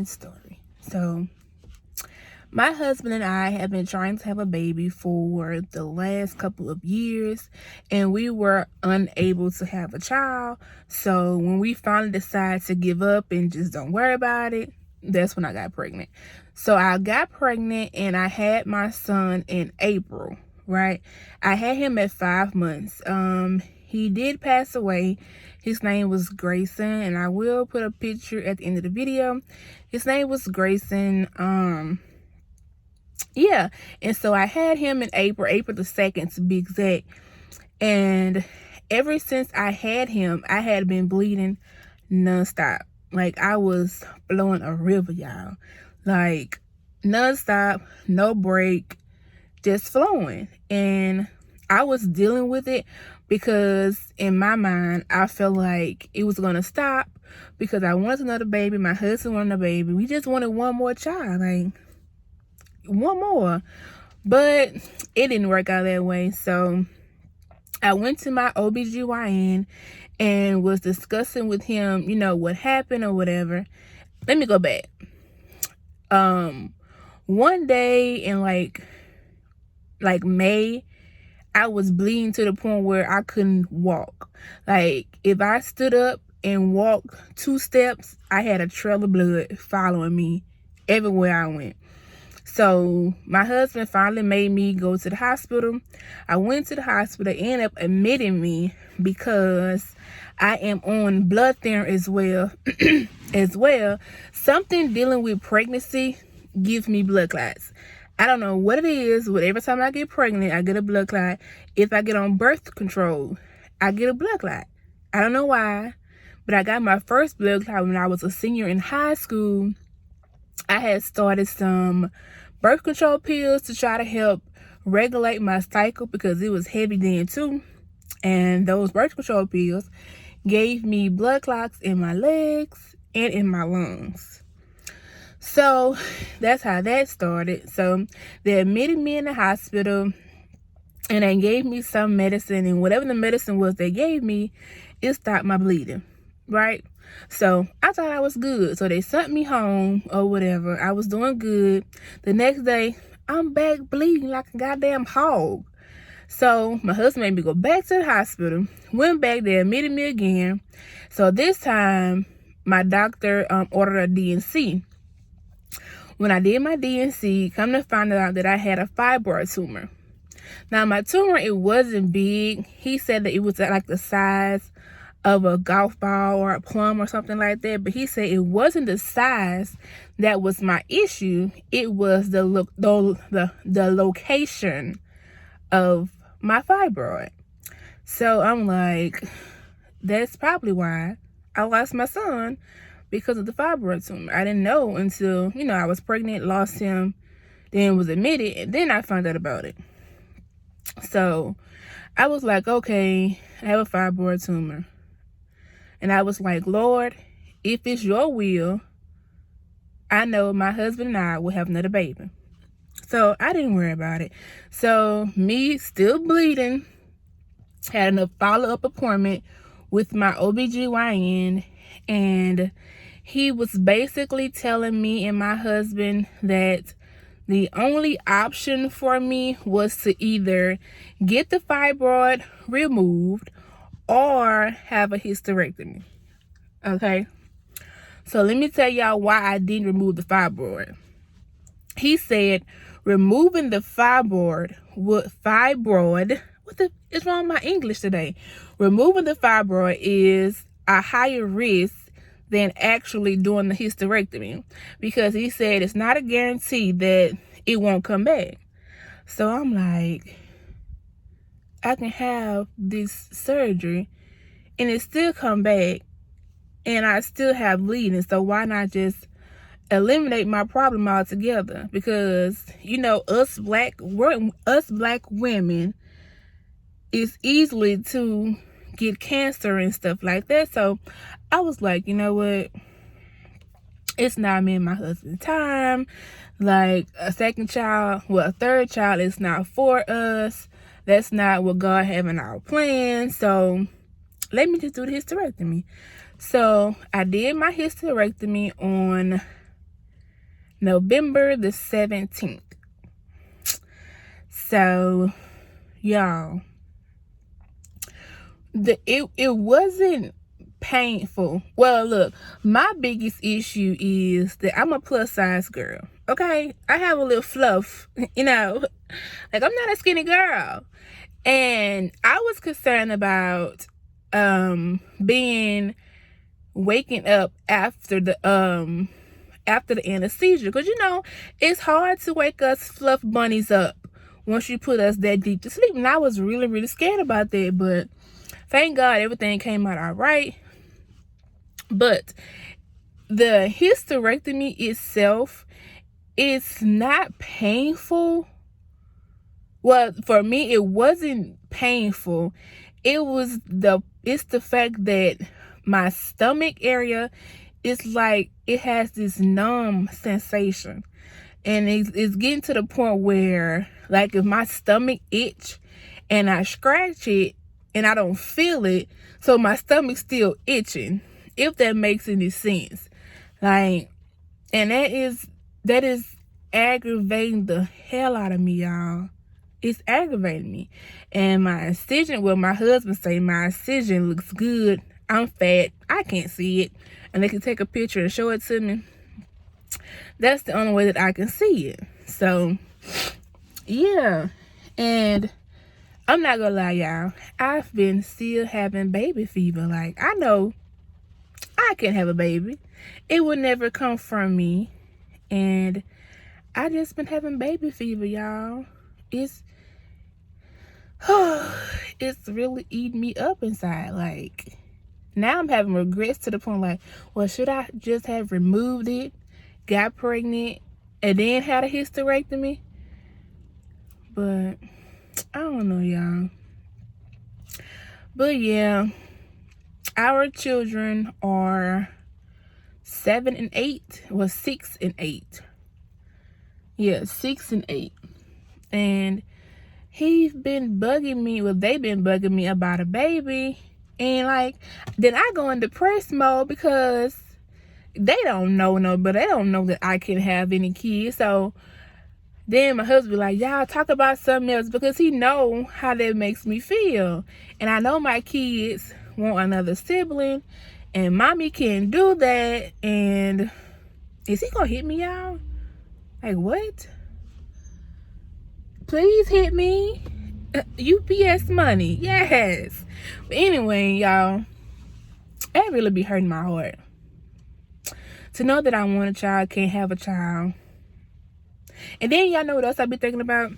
my story. So my husband and I have been trying to have a baby for the last couple of years, and we were unable to have a child. So when we finally decided to give up and just don't worry about it, that's when I got pregnant. So I got pregnant and I had my son in April, right? I had him at 5 months. He did pass away. His name was Grayson, and I will put a picture at the end of the video. His name was Grayson. Yeah, and so I had him in April the 2nd to be exact. And ever since I had him, I had been bleeding nonstop. Like I was flowing a river, y'all. Like nonstop, no break, just flowing. And I was dealing with it because in my mind, I felt like it was going to stop because I wanted another baby. My husband wanted a baby. We just wanted one more child, like one more. But it didn't work out that way. So I went to my OBGYN and was discussing with him, you know, what happened or whatever. Let me go back. One day in like May, I was bleeding to the point where I couldn't walk. Like if I stood up and walked 2 steps, I had a trail of blood following me everywhere I went. So my husband finally made me go to the hospital. I went to the hospital, ended up admitting me because I am on blood thinner as well. Something dealing with pregnancy gives me blood clots. I don't know what it is, but every time I get pregnant, I get a blood clot. If I get on birth control, I get a blood clot. I don't know why, but I got my first blood clot when I was a senior in high school. I had started some birth control pills to try to help regulate my cycle because it was heavy then too. And those birth control pills gave me blood clots in my legs and in my lungs. So that's how that started. So they admitted me in the hospital and they gave me some medicine, and whatever the medicine was they gave me, it stopped my bleeding, right? So I thought I was good. So they sent me home or whatever. I was doing good. The next day, I'm back bleeding like a goddamn hog. So my husband made me go back to the hospital. Went back, they admitted me again. So this time, my doctor ordered a D&C. When I did my D&C, come to find out that I had a fibroid tumor. Now my tumor, it wasn't big. He said that it was like the size of a golf ball or a plum or something like that, but he said it wasn't the size that was my issue. It was the location of my fibroid. So I'm like, that's probably why I lost my son, because of the fibroid tumor. I didn't know until, you know, I was pregnant, lost him, then was admitted, and then I found out about it. So I was like, okay, I have a fibroid tumor. And I was like, Lord, if it's your will, I know my husband and I will have another baby. So I didn't worry about it. So me still bleeding, had a follow-up appointment with my OBGYN, and he was basically telling me and my husband that the only option for me was to either get the fibroid removed or have a hysterectomy. Okay, so let me tell y'all why I didn't remove the fibroid. He said removing the fibroid, what the is wrong with my English today? Removing the fibroid is a higher risk than actually doing the hysterectomy, because he said it's not a guarantee that it won't come back. So I'm like, I can have this surgery and it still come back and I still have bleeding. So why not just eliminate my problem altogether? Because, you know, us black women, it's easily to get cancer and stuff like that. So I was like, you know what? It's not me and my husband's time. Like a third child is not for us. That's not what God have in our plan. So let me just do the hysterectomy. So I did my hysterectomy on November the 17th. So, y'all, it wasn't painful. Well, look, my biggest issue is that I'm a plus size girl. Okay, I have a little fluff, you know, like I'm not a skinny girl, and I was concerned about waking up after the anesthesia, because you know it's hard to wake us fluff bunnies up once you put us that deep to sleep. And I was really scared about that, but thank God everything came out all right. But the hysterectomy itself is not painful. Well, for me, it wasn't painful. It's the fact that my stomach area is like, it has this numb sensation. And it's getting to the point where, like, if my stomach itch and I scratch it and I don't feel it, so my stomach's still itching, if that makes any sense. Like, and that is aggravating the hell out of me, y'all. It's aggravating me. And my incision, well, my husband say my incision looks good. I'm fat. I can't see it. And they can take a picture and show it to me. That's the only way that I can see it. So, yeah. And I'm not gonna lie, y'all. I've been still having baby fever. Like, I know I can have a baby. It would never come from me. And I just been having baby fever, y'all. It's really eating me up inside. Like, now I'm having regrets to the point like, well, should I just have removed it, got pregnant, and then had a hysterectomy? But I don't know, y'all. But yeah, our children are 7 and 8. Well, 6 and 8. Yeah, 6 and 8. And he's been bugging me. Well, they've been bugging me about a baby. And like, then I go in depressed mode because they don't know but they don't know that I can have any kids. So then my husband be like, y'all talk about something else, because he know how that makes me feel. And I know my kids want another sibling, and mommy can't do that. And is he gonna hit me, y'all? Like, what? Please hit me. UPS money. Yes. But anyway, y'all, that really be hurting my heart. To know that I want a child, can't have a child. And then y'all know what else I be thinking about?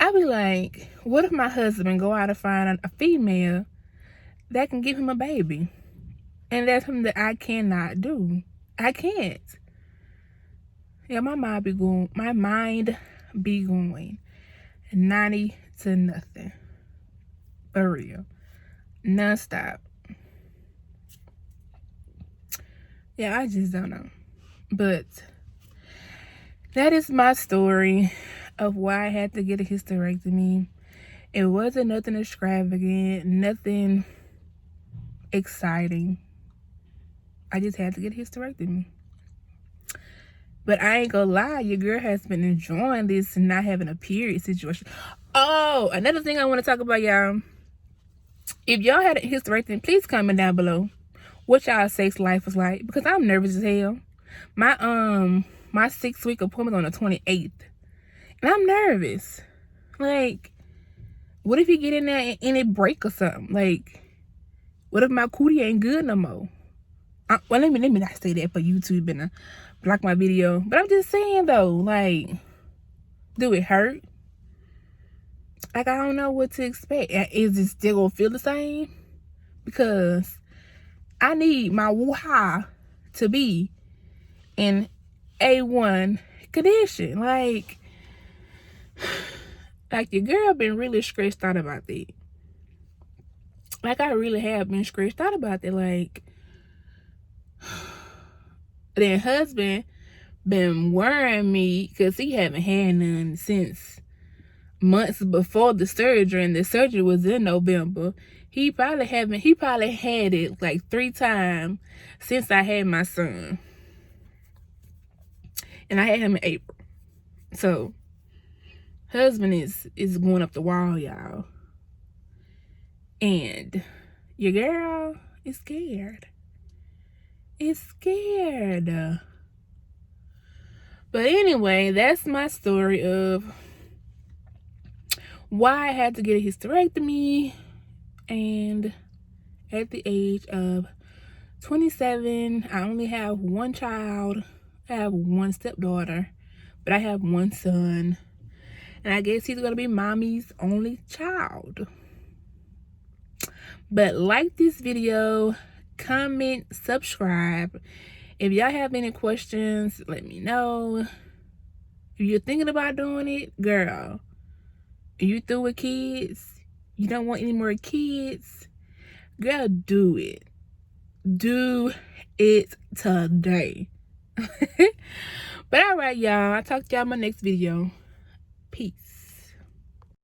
I be like, what if my husband go out and find a female that can give him a baby? And that's something that I cannot do. I can't. Yeah, my mind be going 90 to nothing. For real. Non-stop. Yeah, I just don't know. But that is my story of why I had to get a hysterectomy. It wasn't nothing extravagant, nothing exciting. I just had to get a hysterectomy. But I ain't gonna lie, your girl has been enjoying this and not having a period situation. Oh, another thing I want to talk about, y'all. If y'all had a hysterectomy, please comment down below what y'all sex life was like, because I'm nervous as hell. My 6-week appointment on the 28th, and I'm nervous. Like, what if you get in there and it break or something? Like, what if my cootie ain't good no more? Well, let me not say that for YouTube and block my video. But I'm just saying though, like, do it hurt? Like, I don't know what to expect. Is it still gonna feel the same? Because I need my woo-ha to be in A1 condition. Like your girl been really stressed out about that. Like, I really have been stressed out about that. Like, then husband been worrying me because he haven't had none since months before the surgery, and the surgery was in November. He probably had it like 3 times since I had my son. And I had him in April. So husband is going up the wall, y'all. And your girl is scared. It's scared. But anyway, that's my story of why I had to get a hysterectomy. And at the age of 27, I only have one child. I have one stepdaughter, but I have one son. And I guess he's going to be mommy's only child. But like this video, comment, subscribe. If y'all have any questions, let me know. If you're thinking about doing it, girl, are you through with kids? You don't want any more kids? Girl, do it. Do it today. But all right, y'all. I'll talk to y'all in my next video. Peace.